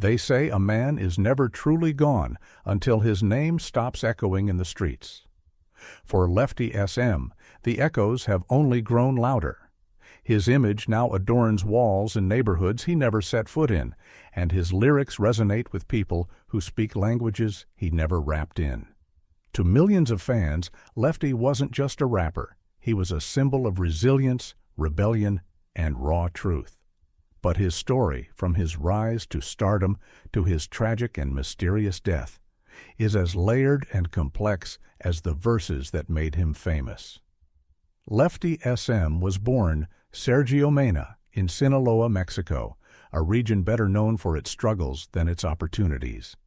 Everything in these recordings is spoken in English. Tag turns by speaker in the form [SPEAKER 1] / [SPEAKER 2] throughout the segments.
[SPEAKER 1] They say a man is never truly gone until his name stops echoing in the streets. For Lefty SM, the echoes have only grown louder. His image now adorns walls in neighborhoods he never set foot in, and his lyrics resonate with people who speak languages he never rapped in. To millions of fans, Lefty wasn't just a rapper. He was a symbol of resilience, rebellion, and raw truth. But his story, from his rise to stardom to his tragic and mysterious death, is as layered and complex as the verses that made him famous. Lefty SM was born Sergio Mena in Sinaloa, Mexico, a region better known for its struggles than its opportunities.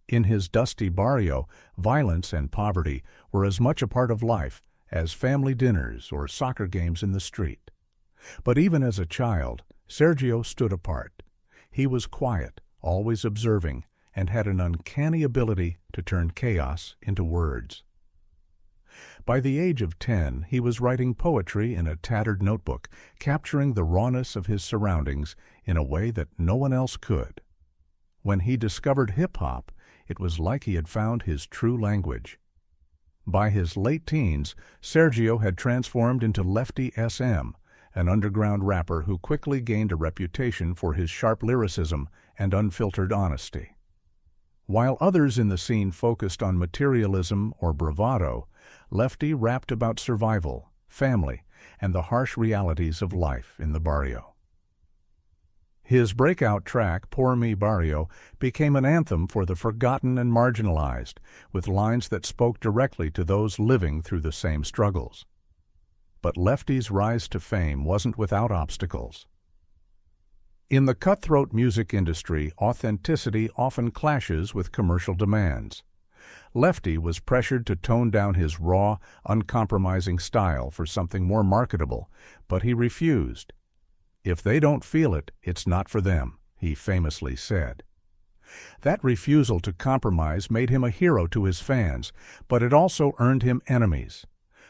[SPEAKER 1] In his dusty barrio, violence and poverty were as much a part of life as family dinners or soccer games in the street. But even as a child, Sergio stood apart. He was quiet, always observing, and had an uncanny ability to turn chaos into words. By the age of 10, he was writing poetry in a tattered notebook, capturing the rawness of his surroundings in a way that no one else could. When he discovered hip-hop, it was like he had found his true language. By his late teens, Sergio had transformed into Lefty SM, an underground rapper who quickly gained a reputation for his sharp lyricism and unfiltered honesty. While others in the scene focused on materialism or bravado, Lefty rapped about survival, family, and the harsh realities of life in the barrio. His breakout track, Por Mi Barrio, became an anthem for the forgotten and marginalized, with lines that spoke directly to those living through the same struggles. But Lefty's rise to fame wasn't without obstacles. In the cutthroat music industry, authenticity often clashes with commercial demands. Lefty was pressured to tone down his raw, uncompromising style for something more marketable, but he refused. "If they don't feel it, it's not for them," he famously said. That refusal to compromise made him a hero to his fans, but it also earned him enemies.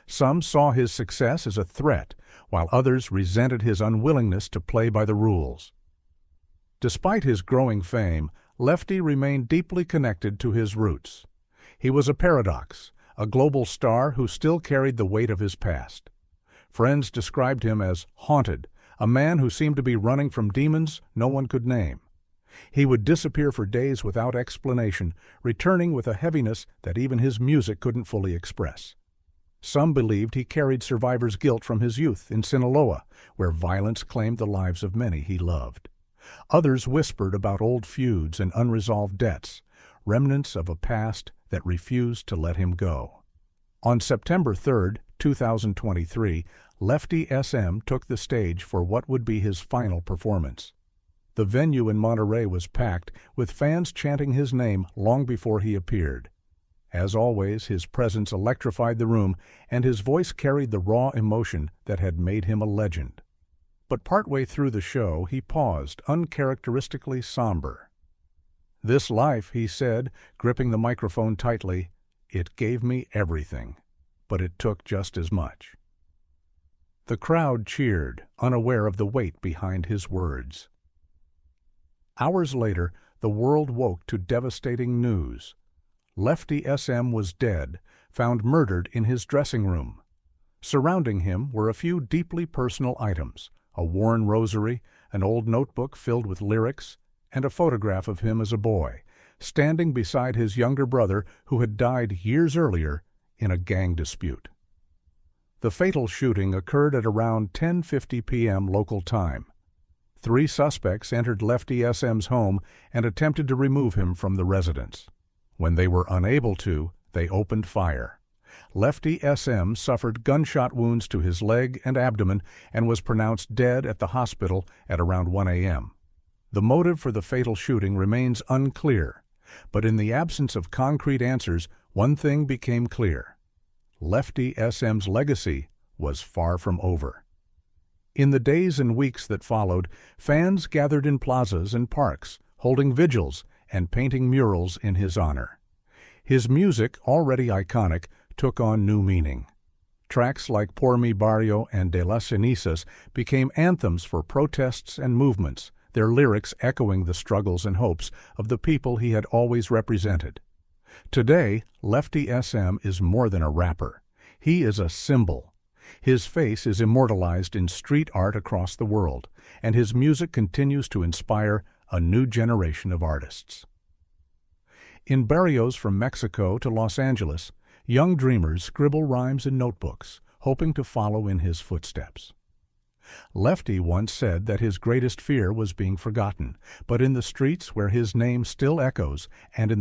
[SPEAKER 1] Some saw his success as a threat, while others resented his unwillingness to play by the rules. Despite his growing fame, Lefty remained deeply connected to his roots. He was a paradox, a global star who still carried the weight of his past. Friends described him as haunted, a man who seemed to be running from demons no one could name. He would disappear for days without explanation, returning with a heaviness that even his music couldn't fully express. Some believed he carried survivor's guilt from his youth in Sinaloa, where violence claimed the lives of many he loved. Others whispered about old feuds and unresolved debts, remnants of a past that refused to let him go. On September 3, 2023, Lefty SM took the stage for what would be his final performance. The venue in Monterey was packed, with fans chanting his name long before he appeared. As always, his presence electrified the room, and his voice carried the raw emotion that had made him a legend. But partway through the show, he paused, uncharacteristically somber. "This life," he said, gripping the microphone tightly, "it gave me everything, but it took just as much." The crowd cheered, unaware of the weight behind his words. Hours later, the world woke to devastating news. Lefty SM was dead, found murdered in his dressing room. Surrounding him were a few deeply personal items: a worn rosary, an old notebook filled with lyrics, and a photograph of him as a boy, standing beside his younger brother who had died years earlier in a gang dispute. The fatal shooting occurred at around 10:50 p.m. local time. 3 suspects entered Lefty SM's home and attempted to remove him from the residence. When they were unable to, they opened fire. Lefty SM suffered gunshot wounds to his leg and abdomen and was pronounced dead at the hospital at around 1 a.m. The motive for the fatal shooting remains unclear, but in the absence of concrete answers, one thing became clear: Lefty SM's legacy was far from over. In the days and weeks that followed, fans gathered in plazas and parks, holding vigils and painting murals in his honor. His music, already iconic, took on new meaning. Tracks like Por Mi Barrio and De las Cenizas became anthems for protests and movements their lyrics echoing the struggles and hopes of the people he had always represented. Today, Lefty SM is more than a rapper. He is a symbol. His face is immortalized in street art across the world, and his music continues to inspire a new generation of artists. In barrios from Mexico to Los Angeles, young dreamers scribble rhymes in notebooks, hoping to follow in his footsteps. Lefty once said that his greatest fear was being forgotten, but in the streets where his name still echoes and in the